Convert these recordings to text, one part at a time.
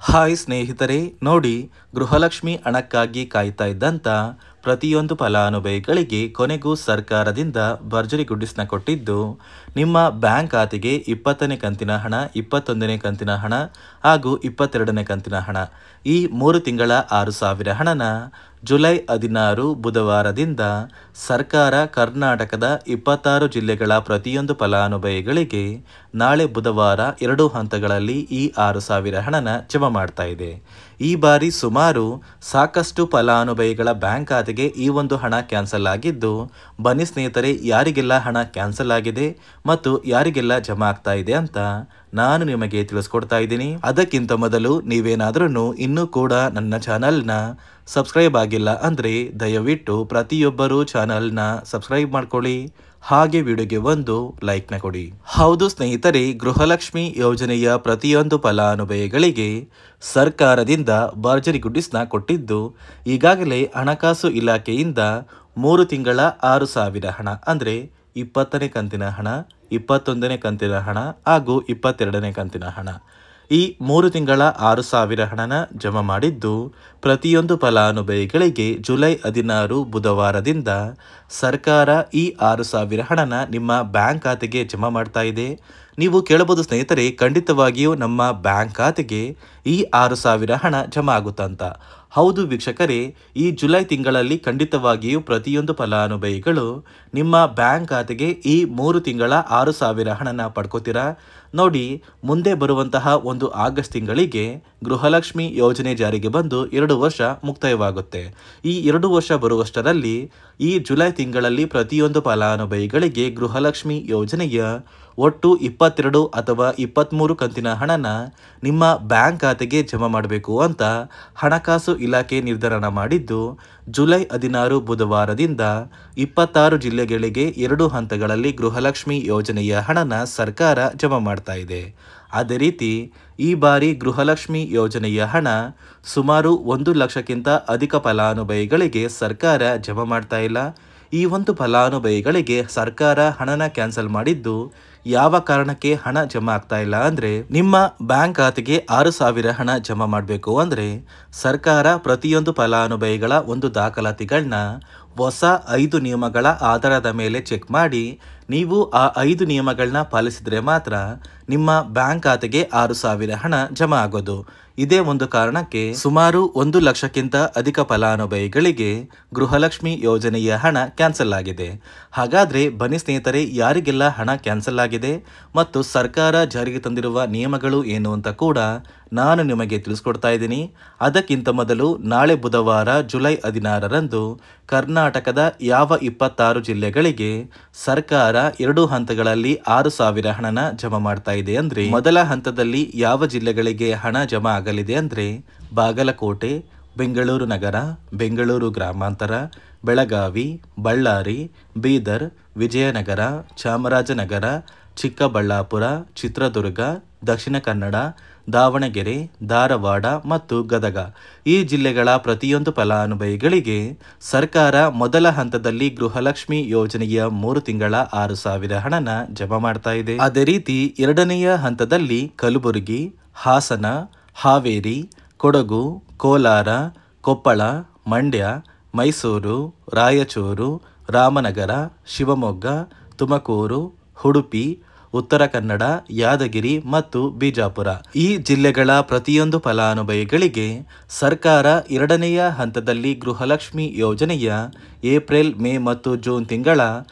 Hi ಸ್ನೇಹಿತರೆ, ನೋಡಿ, ಗೃಹಲಕ್ಷ್ಮಿ ಹಣಕ್ಕಾಗಿ ಕಾಯ್ತಾ ಇದ್ದಂಥ ಪ್ರತಿಯೊಂದು ಫಲಾನುಭವಿಗಳಿಗೆ ಕೊನೆಗೂ ಸರ್ಕಾರದಿಂದ ಭರ್ಜರಿ ಗುಡ್ಡಿಸ್ನ ಕೊಟ್ಟಿದ್ದು, ನಿಮ್ಮ ಬ್ಯಾಂಕ್ ಖಾತೆಗೆ 20ನೇ ಕಂತಿನ ಹಣ, 21ನೇ ಕಂತಿನ ಹಣ ಹಾಗೂ 22ನೇ ಕಂತಿನ ಹಣ, ಈ 3 ತಿಂಗಳ 6,000 ಹಣನ ಜುಲೈ 16 ಬುಧವಾರದಿಂದ ಸರ್ಕಾರ ಕರ್ನಾಟಕದ 26 ಜಿಲ್ಲೆಗಳ ಪ್ರತಿಯೊಂದು ಫಲಾನುಭವಿಗಳಿಗೆ ನಾಳೆ ಬುಧವಾರ 2 ಹಂತಗಳಲ್ಲಿ ಈ 6,000 ಹಣನ ಜಮಾ ಮಾಡ್ತಾ ಇದೆ. ಈ ಬಾರಿ ಸುಮಾರು ಸಾಕಷ್ಟು ಫಲಾನುಭವಿಗಳ ಬ್ಯಾಂಕ್ ಖಾತೆಗೆ ಈ ಒಂದು ಹಣ ಕ್ಯಾನ್ಸಲ್ ಆಗಿದ್ದು, ಬನ್ನಿ ಸ್ನೇಹಿತರೆ, ಯಾರಿಗೆಲ್ಲ ಹಣ ಕ್ಯಾನ್ಸಲ್ ಆಗಿದೆ ಮತ್ತು ಯಾರಿಗೆಲ್ಲ ಜಮಾ ಆಗ್ತಾ ಇದೆ ಅಂತ ನಾನು ನಿಮಗೆ ತಿಳಿಸ್ಕೊಡ್ತಾ ಇದ್ದೀನಿ. ಅದಕ್ಕಿಂತ ಮೊದಲು ನೀವೇನಾದ್ರೂ ಇನ್ನೂ ಕೂಡ ನನ್ನ ಚಾನಲ್ನ ಸಬ್ಸ್ಕ್ರೈಬ್ ಆಗಿಲ್ಲ ಅಂದರೆ ದಯವಿಟ್ಟು ಪ್ರತಿಯೊಬ್ಬರು ಚಾನಲ್ನ ಸಬ್ಸ್ಕ್ರೈಬ್ ಮಾಡ್ಕೊಳ್ಳಿ, ಹಾಗೆ ವಿಡಿಯೋಗೆ ಒಂದು ಲೈಕ್ನ ಕೊಡಿ. ಹೌದು ಸ್ನೇಹಿತರೆ, ಗೃಹಲಕ್ಷ್ಮಿ ಯೋಜನೆಯ ಪ್ರತಿಯೊಂದು ಫಲಾನುಭವಿಗಳಿಗೆ ಸರ್ಕಾರದಿಂದ ಭರ್ಜರಿ ಗುಡ್ಡಿಸ್ನ ಕೊಟ್ಟಿದ್ದು, ಈಗಾಗಲೇ ಹಣಕಾಸು ಇಲಾಖೆಯಿಂದ 3 ತಿಂಗಳ 6,000 ಹಣ ಅಂದರೆ 20ನೇ ಕಂತಿನ ಹಣ, 21ನೇ ಕಂತಿನ ಹಣ ಹಾಗೂ 22ನೇ ಕಂತಿನ ಹಣ, ಈ 3 ತಿಂಗಳ 6,000 ಹಣನ ಜಮಾ ಮಾಡಿದ್ದು, ಪ್ರತಿಯೊಂದು ಫಲಾನುಭವಿಗಳಿಗೆ ಜುಲೈ 16 ಬುಧವಾರದಿಂದ ಸರ್ಕಾರ ಈ 6,000 ಹಣನ ನಿಮ್ಮ ಬ್ಯಾಂಕ್ ಖಾತೆಗೆ ಜಮಾ ಮಾಡ್ತಾ ಇದೆ. ನೀವು ಕೇಳಬಹುದು ಸ್ನೇಹಿತರೆ, ಖಂಡಿತವಾಗಿಯೂ ನಮ್ಮ ಬ್ಯಾಂಕ್ ಖಾತೆಗೆ ಈ 6,000 ಹಣ ಜಮಾ ಆಗುತ್ತಂತ. ಹೌದು ವೀಕ್ಷಕರೇ, ಈ ಜುಲೈ ತಿಂಗಳಲ್ಲಿ ಖಂಡಿತವಾಗಿಯೂ ಪ್ರತಿಯೊಂದು ಫಲಾನುಭವಿಗಳು ನಿಮ್ಮ ಬ್ಯಾಂಕ್ ಖಾತೆಗೆ ಈ 3 ತಿಂಗಳ 6,000 ಹಣನ ಪಡ್ಕೋತೀರಾ. ನೋಡಿ, ಮುಂದೆ ಬರುವಂತಹ ಒಂದು ಆಗಸ್ಟ್ ತಿಂಗಳಿಗೆ ಗೃಹಲಕ್ಷ್ಮಿ ಯೋಜನೆ ಜಾರಿಗೆ ಬಂದು 2 ವರ್ಷ ಮುಕ್ತಾಯವಾಗುತ್ತೆ. ಈ 2 ವರ್ಷ ಬರುವಷ್ಟರಲ್ಲಿ ಈ ಜುಲೈ ತಿಂಗಳಲ್ಲಿ ಪ್ರತಿಯೊಂದು ಫಲಾನುಭವಿಗಳಿಗೆ ಗೃಹಲಕ್ಷ್ಮಿ ಯೋಜನೆಯ ಒಟ್ಟು 22 ಅಥವಾ 23 ಕಂತಿನ ಹಣನ ನಿಮ್ಮ ಬ್ಯಾಂಕ್ ಖಾತೆಗೆ ಜಮಾ ಮಾಡಬೇಕು ಅಂತ ಹಣಕಾಸು ಇಲಾಖೆ ನಿರ್ಧಾರ ಮಾಡಿದ್ದು, ಜುಲೈ 16 ಬುಧವಾರದಿಂದ 26 ಜಿಲ್ಲೆಗಳಿಗೆ 2 ಹಂತಗಳಲ್ಲಿ ಗೃಹಲಕ್ಷ್ಮಿ ಯೋಜನೆಯ ಹಣನ ಸರ್ಕಾರ ಜಮಾ ಮಾಡ್ತಾ ಇದೆ. ಅದೇ ರೀತಿ ಈ ಬಾರಿ ಗೃಹಲಕ್ಷ್ಮಿ ಯೋಜನೆಯ ಹಣ ಸುಮಾರು 1 ಲಕ್ಷಕ್ಕಿಂತ ಅಧಿಕ ಫಲಾನುಭವಿಗಳಿಗೆ ಸರ್ಕಾರ ಜಮಾ ಮಾಡ್ತಾ ಇಲ್ಲ. ಈ ಒಂದು ಫಲಾನುಭವಿಗಳಿಗೆ ಸರ್ಕಾರ ಹಣನ ಕ್ಯಾನ್ಸಲ್ ಮಾಡಿದ್ದು, ಯಾವ ಕಾರಣಕ್ಕೆ ಹಣ ಜಮಾ ಆಗ್ತಾ ಇಲ್ಲ ಅಂದರೆ, ನಿಮ್ಮ ಬ್ಯಾಂಕ್ ಖಾತೆಗೆ 6,000 ಹಣ ಜಮಾ ಮಾಡಬೇಕು ಅಂದರೆ ಸರ್ಕಾರ ಪ್ರತಿಯೊಂದು ಫಲಾನುಭವಿಗಳ ಒಂದು ದಾಖಲಾತಿಗಳನ್ನ ಹೊಸ 5 ನಿಯಮಗಳ ಆಧಾರದ ಮೇಲೆ ಚೆಕ್ ಮಾಡಿ, ನೀವು ಆ 5 ನಿಯಮಗಳನ್ನ ಪಾಲಿಸಿದರೆ ಮಾತ್ರ ನಿಮ್ಮ ಬ್ಯಾಂಕ್ ಖಾತೆಗೆ 6,000 ಹಣ ಜಮಾ ಆಗೋದು. ಇದೇ ಒಂದು ಕಾರಣಕ್ಕೆ ಸುಮಾರು 1 ಲಕ್ಷಕ್ಕಿಂತ ಅಧಿಕ ಫಲಾನುಭವಿಗಳಿಗೆ ಗೃಹಲಕ್ಷ್ಮಿ ಯೋಜನೆಯ ಹಣ ಕ್ಯಾನ್ಸಲ್ ಆಗಿದೆ. ಹಾಗಾದ್ರೆ ಬನ್ನಿ ಸ್ನೇಹಿತರೆ, ಯಾರಿಗೆಲ್ಲ ಹಣ ಕ್ಯಾನ್ಸಲ್ ಆಗಿದೆ ಮತ್ತು ಸರ್ಕಾರ ಜಾರಿಗೆ ತಂದಿರುವ ನಿಯಮಗಳು ಏನು ಅಂತ ಕೂಡ ನಾನು ನಿಮಗೆ ತಿಳಿಸ್ಕೊಡ್ತಾ ಇದ್ದೀನಿ. ಅದಕ್ಕಿಂತ ಮೊದಲು ನಾಳೆ ಬುಧವಾರ ಜುಲೈ 16ರಂದು ಕರ್ನಾಟಕದ ಯಾವ 26 ಜಿಲ್ಲೆಗಳಿಗೆ ಸರ್ಕಾರ 2 ಹಂತಗಳಲ್ಲಿ 6,000 ಹಣನ ಜಮಾ ಮಾಡ್ತಾ ಇದೆ ಅಂದ್ರೆ, ಮೊದಲ ಹಂತದಲ್ಲಿ ಯಾವ ಜಿಲ್ಲೆಗಳಿಗೆ ಹಣ ಜಮಾ ಆಗಲಿದೆ ಅಂದ್ರೆ, ಬಾಗಲಕೋಟೆ, ಬೆಂಗಳೂರು ನಗರ, ಬೆಂಗಳೂರು ಗ್ರಾಮಾಂತರ, ಬೆಳಗಾವಿ, ಬಳ್ಳಾರಿ, ಬೀದರ್, ವಿಜಯನಗರ, ಚಾಮರಾಜನಗರ, ಚಿಕ್ಕಬಳ್ಳಾಪುರ, ಚಿತ್ರದುರ್ಗ, ದಕ್ಷಿಣ ಕನ್ನಡ, ದಾವಣಗೆರೆ, ಧಾರವಾಡ ಮತ್ತು ಗದಗ, ಈ ಜಿಲ್ಲೆಗಳ ಪ್ರತಿಯೊಂದು ಫಲಾನುಭವಿಗಳಿಗೆ ಸರ್ಕಾರ ಮೊದಲ ಹಂತದಲ್ಲಿ ಗೃಹಲಕ್ಷ್ಮಿ ಯೋಜನೆಯ 3 ತಿಂಗಳ 6,000 ಹಣನ ಜಮಾ ಮಾಡ್ತಾ ಇದೆ. ಅದೇ ರೀತಿ ಎರಡನೆಯ ಹಂತದಲ್ಲಿ ಕಲಬುರಗಿ, ಹಾಸನ, ಹಾವೇರಿ, ಕೊಡಗು, ಕೋಲಾರ, ಕೊಪ್ಪಳ, ಮಂಡ್ಯ, ಮೈಸೂರು, ರಾಯಚೂರು, ರಾಮನಗರ, ಶಿವಮೊಗ್ಗ, ತುಮಕೂರು, ಉಡುಪಿ, ಉತ್ತರ ಕನ್ನಡ, ಯಾದಗಿರಿ ಮತ್ತು ಬಿಜಾಪುರ, ಈ ಜಿಲ್ಲೆಗಳ ಪ್ರತಿಯೊಂದು ಫಲಾನುಭವಿಗಳಿಗೆ ಸರ್ಕಾರ ಎರಡನೆಯ ಹಂತದಲ್ಲಿ ಗೃಹಲಕ್ಷ್ಮಿ ಯೋಜನೆಯ ಏಪ್ರಿಲ್, ಮೇ ಮತ್ತು ಜೂನ್ ತಿಂಗಳ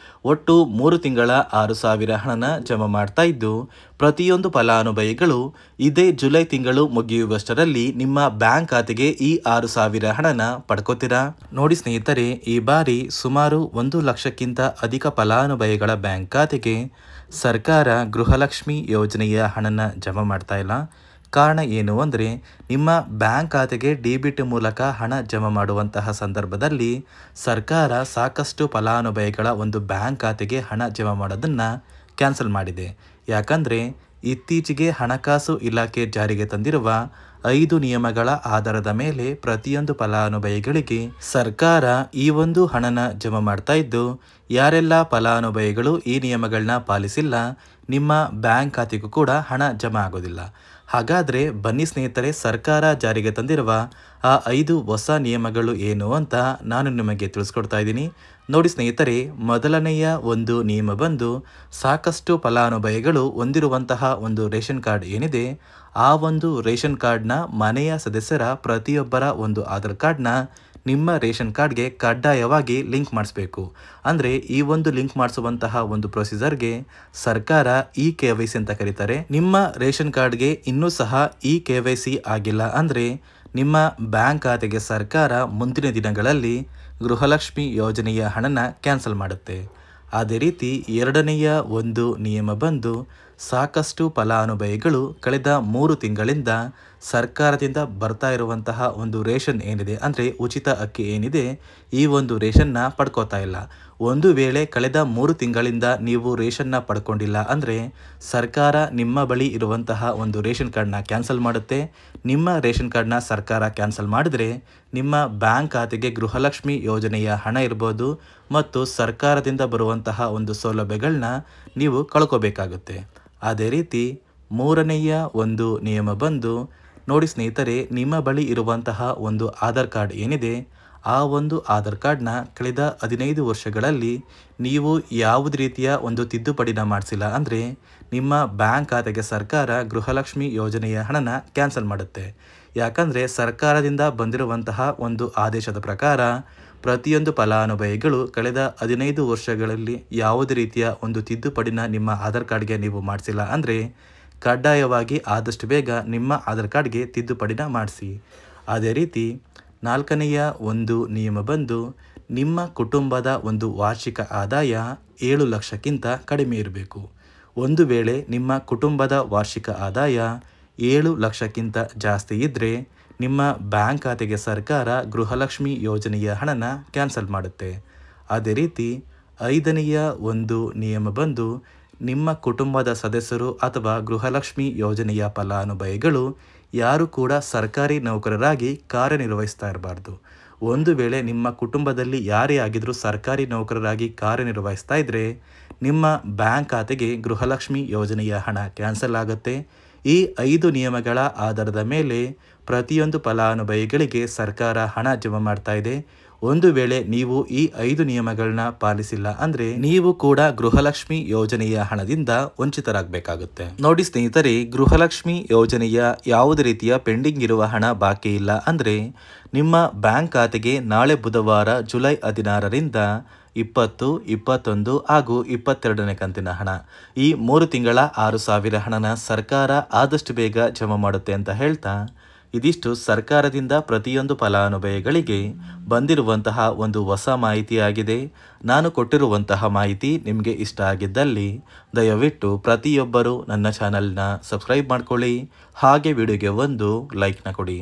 ಒಟ್ಟು 3 ತಿಂಗಳ 6,000 ಹಣನ ಜಮಾ ಮಾಡ್ತಾ ಇದ್ದು, ಪ್ರತಿಯೊಂದು ಫಲಾನುಭವಿಗಳು ಇದೇ ಜುಲೈ ತಿಂಗಳು ಮುಗಿಯುವಷ್ಟರಲ್ಲಿ ನಿಮ್ಮ ಬ್ಯಾಂಕ್ ಖಾತೆಗೆ ಈ 6,000 ಹಣನ ಪಡ್ಕೋತೀರಾ. ನೋಡಿ ಸ್ನೇಹಿತರೆ, ಈ ಬಾರಿ ಸುಮಾರು 1 ಲಕ್ಷಕ್ಕಿಂತ ಅಧಿಕ ಫಲಾನುಭವಿಗಳ ಬ್ಯಾಂಕ್ ಖಾತೆಗೆ ಸರ್ಕಾರ ಗೃಹಲಕ್ಷ್ಮಿ ಯೋಜನೆಯ ಹಣನ ಜಮಾ ಮಾಡ್ತಾ ಇಲ್ಲ. ಕಾರಣ ಏನು ಅಂದರೆ, ನಿಮ್ಮ ಬ್ಯಾಂಕ್ ಖಾತೆಗೆ ಡೆಬಿಟ್ ಮೂಲಕ ಹಣ ಜಮಾ ಮಾಡುವಂತಹ ಸಂದರ್ಭದಲ್ಲಿ ಸರ್ಕಾರ ಸಾಕಷ್ಟು ಫಲಾನುಭವಿಗಳ ಒಂದು ಬ್ಯಾಂಕ್ ಖಾತೆಗೆ ಹಣ ಜಮಾ ಮಾಡೋದನ್ನು ಕ್ಯಾನ್ಸಲ್ ಮಾಡಿದೆ. ಯಾಕಂದರೆ ಇತ್ತೀಚೆಗೆ ಹಣಕಾಸು ಇಲಾಖೆ ಜಾರಿಗೆ ತಂದಿರುವ 5 ನಿಯಮಗಳ ಆಧಾರದ ಮೇಲೆ ಪ್ರತಿಯೊಂದು ಫಲಾನುಭವಿಗಳಿಗೆ ಸರ್ಕಾರ ಈ ಒಂದು ಹಣನ ಜಮಾ ಮಾಡ್ತಾ ಇದ್ದು, ಯಾರೆಲ್ಲ ಫಲಾನುಭವಿಗಳು ಈ ನಿಯಮಗಳನ್ನ ಪಾಲಿಸಿಲ್ಲ, ನಿಮ್ಮ ಬ್ಯಾಂಕ್ ಖಾತೆಗೂ ಕೂಡ ಹಣ ಜಮಾ ಆಗೋದಿಲ್ಲ. ಹಾಗಾದರೆ ಬನ್ನಿ ಸ್ನೇಹಿತರೆ, ಸರ್ಕಾರ ಜಾರಿಗೆ ತಂದಿರುವ ಆ 5 ಹೊಸ ನಿಯಮಗಳು ಏನು ಅಂತ ನಾನು ನಿಮಗೆ ತಿಳಿಸ್ಕೊಡ್ತಾ ಇದ್ದೀನಿ. ನೋಡಿ ಸ್ನೇಹಿತರೆ, ಮೊದಲನೆಯ ಒಂದು ನಿಯಮ ಬಂದು ಸಾಕಷ್ಟು ಫಲಾನುಭವಿಗಳು ಹೊಂದಿರುವಂತಹ ಒಂದು ರೇಷನ್ ಕಾರ್ಡ್ ಏನಿದೆ, ಆ ಒಂದು ರೇಷನ್ ಕಾರ್ಡ್ನ ಮನೆಯ ಸದಸ್ಯರ ಪ್ರತಿಯೊಬ್ಬರ ಒಂದು ಆಧಾರ್ ಕಾರ್ಡ್ನ ನಿಮ್ಮ ರೇಷನ್ ಕಾರ್ಡ್ಗೆ ಕಡ್ಡಾಯವಾಗಿ ಲಿಂಕ್ ಮಾಡಿಸ್ಬೇಕು. ಅಂದರೆ ಈ ಒಂದು ಲಿಂಕ್ ಮಾಡಿಸುವಂತಹ ಒಂದು ಪ್ರೊಸೀಜರ್ಗೆ ಸರ್ಕಾರ KYC ಅಂತ ಕರೀತಾರೆ. ನಿಮ್ಮ ರೇಷನ್ ಕಾರ್ಡ್ಗೆ ಇನ್ನೂ ಸಹ KYC ಆಗಿಲ್ಲ ಅಂದರೆ ನಿಮ್ಮ ಬ್ಯಾಂಕ್ ಖಾತೆಗೆ ಸರ್ಕಾರ ಮುಂದಿನ ದಿನಗಳಲ್ಲಿ ಗೃಹಲಕ್ಷ್ಮಿ ಯೋಜನೆಯ ಹಣನ ಕ್ಯಾನ್ಸಲ್ ಮಾಡುತ್ತೆ. ಅದೇ ರೀತಿ ಎರಡನೆಯ ಒಂದು ನಿಯಮ ಬಂದು ಸಾಕಷ್ಟು ಫಲಾನುಭವಿಗಳು ಕಳೆದ 3 ತಿಂಗಳಿಂದ ಸರ್ಕಾರದಿಂದ ಬರ್ತಾ ಇರುವಂತಹ ಒಂದು ರೇಷನ್ ಏನಿದೆ, ಅಂದರೆ ಉಚಿತ ಅಕ್ಕಿ ಏನಿದೆ, ಈ ಒಂದು ರೇಷನ್ನ ಪಡ್ಕೋತಾ ಇಲ್ಲ. ಒಂದು ವೇಳೆ ಕಳೆದ 3 ತಿಂಗಳಿಂದ ನೀವು ರೇಷನ್ನ ಪಡ್ಕೊಂಡಿಲ್ಲ ಅಂದರೆ ಸರ್ಕಾರ ನಿಮ್ಮ ಬಳಿ ಇರುವಂತಹ ಒಂದು ರೇಷನ್ ಕಾರ್ಡ್ನ ಕ್ಯಾನ್ಸಲ್ ಮಾಡುತ್ತೆ. ನಿಮ್ಮ ರೇಷನ್ ಕಾರ್ಡ್ನ ಸರ್ಕಾರ ಕ್ಯಾನ್ಸಲ್ ಮಾಡಿದರೆ ನಿಮ್ಮ ಬ್ಯಾಂಕ್ ಖಾತೆಗೆ ಗೃಹಲಕ್ಷ್ಮಿ ಯೋಜನೆಯ ಹಣ ಇರ್ಬೋದು ಮತ್ತು ಸರ್ಕಾರದಿಂದ ಬರುವಂತಹ ಒಂದು ಸೌಲಭ್ಯಗಳನ್ನ ನೀವು ಕಳ್ಕೋಬೇಕಾಗುತ್ತೆ. ಅದೇ ರೀತಿ ಮೂರನೆಯ ಒಂದು ನಿಯಮ ಬಂದು ನೋಡಿ ಸ್ನೇಹಿತರೆ, ನಿಮ್ಮ ಬಳಿ ಇರುವಂತಹ ಒಂದು ಆಧಾರ್ ಕಾರ್ಡ್ ಏನಿದೆ, ಆ ಒಂದು ಆಧಾರ್ ಕಾರ್ಡ್ನ ಕಳೆದ 15 ವರ್ಷಗಳಲ್ಲಿ ನೀವು ಯಾವುದೇ ರೀತಿಯ ಒಂದು ತಿದ್ದುಪಡಿನ ಮಾಡಿಸಿಲ್ಲ ಅಂದರೆ ನಿಮ್ಮ ಬ್ಯಾಂಕ್ ಖಾತೆಗೆ ಸರ್ಕಾರ ಗೃಹಲಕ್ಷ್ಮಿ ಯೋಜನೆಯ ಹಣನ ಕ್ಯಾನ್ಸಲ್ ಮಾಡುತ್ತೆ. ಯಾಕಂದರೆ ಸರ್ಕಾರದಿಂದ ಬಂದಿರುವಂತಹ ಒಂದು ಆದೇಶದ ಪ್ರಕಾರ ಪ್ರತಿಯೊಂದು ಫಲಾನುಭವಿಗಳು ಕಳೆದ 15 ವರ್ಷಗಳಲ್ಲಿ ಯಾವುದೇ ರೀತಿಯ ಒಂದು ತಿದ್ದುಪಡಿನ ನಿಮ್ಮ ಆಧಾರ್ ಕಾರ್ಡ್ಗೆ ನೀವು ಮಾಡಿಸಿಲ್ಲ ಅಂದರೆ ಕಡ್ಡಾಯವಾಗಿ ಆದಷ್ಟು ಬೇಗ ನಿಮ್ಮ ಆಧಾರ್ ಕಾರ್ಡ್ಗೆ ತಿದ್ದುಪಡಿನ ಮಾಡಿಸಿ. ಅದೇ ರೀತಿ ನಾಲ್ಕನೆಯ ಒಂದು ನಿಯಮ ಬಂದು ನಿಮ್ಮ ಕುಟುಂಬದ ಒಂದು ವಾರ್ಷಿಕ ಆದಾಯ 7 ಲಕ್ಷಕ್ಕಿಂತ ಕಡಿಮೆ ಇರಬೇಕು. ಒಂದು ವೇಳೆ ನಿಮ್ಮ ಕುಟುಂಬದ ವಾರ್ಷಿಕ ಆದಾಯ 7 ಲಕ್ಷಕ್ಕಿಂತ ಜಾಸ್ತಿ ಇದ್ದರೆ ನಿಮ್ಮ ಬ್ಯಾಂಕ್ ಖಾತೆಗೆ ಸರ್ಕಾರ ಗೃಹಲಕ್ಷ್ಮಿ ಯೋಜನೆಯ ಹಣನ ಕ್ಯಾನ್ಸಲ್ ಮಾಡುತ್ತೆ. ಅದೇ ರೀತಿ ಐದನೆಯ ಒಂದು ನಿಯಮ ಬಂದು ನಿಮ್ಮ ಕುಟುಂಬದ ಸದಸ್ಯರು ಅಥವಾ ಗೃಹಲಕ್ಷ್ಮಿ ಯೋಜನೆಯ ಫಲಾನುಭವಿಗಳು ಯಾರು ಕೂಡ ಸರ್ಕಾರಿ ನೌಕರರಾಗಿ ಕಾರ್ಯನಿರ್ವಹಿಸ್ತಾ ಇರಬಾರ್ದು. ಒಂದು ವೇಳೆ ನಿಮ್ಮ ಕುಟುಂಬದಲ್ಲಿ ಯಾರೇ ಆಗಿದ್ರೂ ಸರ್ಕಾರಿ ನೌಕರರಾಗಿ ಕಾರ್ಯನಿರ್ವಹಿಸ್ತಾ ಇದ್ದರೆ ನಿಮ್ಮ ಬ್ಯಾಂಕ್ ಖಾತೆಗೆ ಗೃಹಲಕ್ಷ್ಮಿ ಯೋಜನೆಯ ಹಣ ಕ್ಯಾನ್ಸಲ್ ಆಗುತ್ತೆ. ಈ 5 ನಿಯಮಗಳ ಆಧಾರದ ಮೇಲೆ ಪ್ರತಿಯೊಂದು ಫಲಾನುಭವಿಗಳಿಗೆ ಸರ್ಕಾರ ಹಣ ಜಮಾ ಮಾಡ್ತಾ ಇದೆ. ಒಂದು ವೇಳೆ ನೀವು ಈ 5 ನಿಯಮಗಳನ್ನ ಪಾಲಿಸಿಲ್ಲ ಅಂದರೆ ನೀವು ಕೂಡ ಗೃಹಲಕ್ಷ್ಮಿ ಯೋಜನೆಯ ಹಣದಿಂದ ವಂಚಿತರಾಗಬೇಕಾಗುತ್ತೆ. ನೋಡಿ ಸ್ನೇಹಿತರೆ, ಗೃಹಲಕ್ಷ್ಮಿ ಯೋಜನೆಯ ಯಾವುದೇ ರೀತಿಯ ಪೆಂಡಿಂಗ್ ಇರುವ ಹಣ ಬಾಕಿ ಇಲ್ಲ ಅಂದರೆ ನಿಮ್ಮ ಬ್ಯಾಂಕ್ ಖಾತೆಗೆ ನಾಳೆ ಬುಧವಾರ ಜುಲೈ 16ರಿಂದ 20, 21 ಹಾಗೂ 22ನೇ ಕಂತಿನ ಹಣ, ಈ 3 ತಿಂಗಳ 6,000 ಹಣನ ಸರ್ಕಾರ ಆದಷ್ಟು ಬೇಗ ಜಮಾ ಮಾಡುತ್ತೆ ಅಂತ ಹೇಳ್ತಾ, ಇದಿಷ್ಟು ಸರ್ಕಾರದಿಂದ ಪ್ರತಿಯೊಂದು ಫಲಾನುಭವಿಗಳಿಗೆ ಬಂದಿರುವಂತಹ ಒಂದು ಹೊಸ ಮಾಹಿತಿಯಾಗಿದೆ. ನಾನು ಕೊಟ್ಟಿರುವಂತಹ ಮಾಹಿತಿ ನಿಮಗೆ ಇಷ್ಟ ಆಗಿದ್ದಲ್ಲಿ ದಯವಿಟ್ಟು ಪ್ರತಿಯೊಬ್ಬರು ನನ್ನ ಚಾನಲ್ನ ಸಬ್ಸ್ಕ್ರೈಬ್ ಮಾಡ್ಕೊಳ್ಳಿ, ಹಾಗೆ ವಿಡಿಯೋಗೆ ಒಂದು ಲೈಕ್ನ ಕೊಡಿ.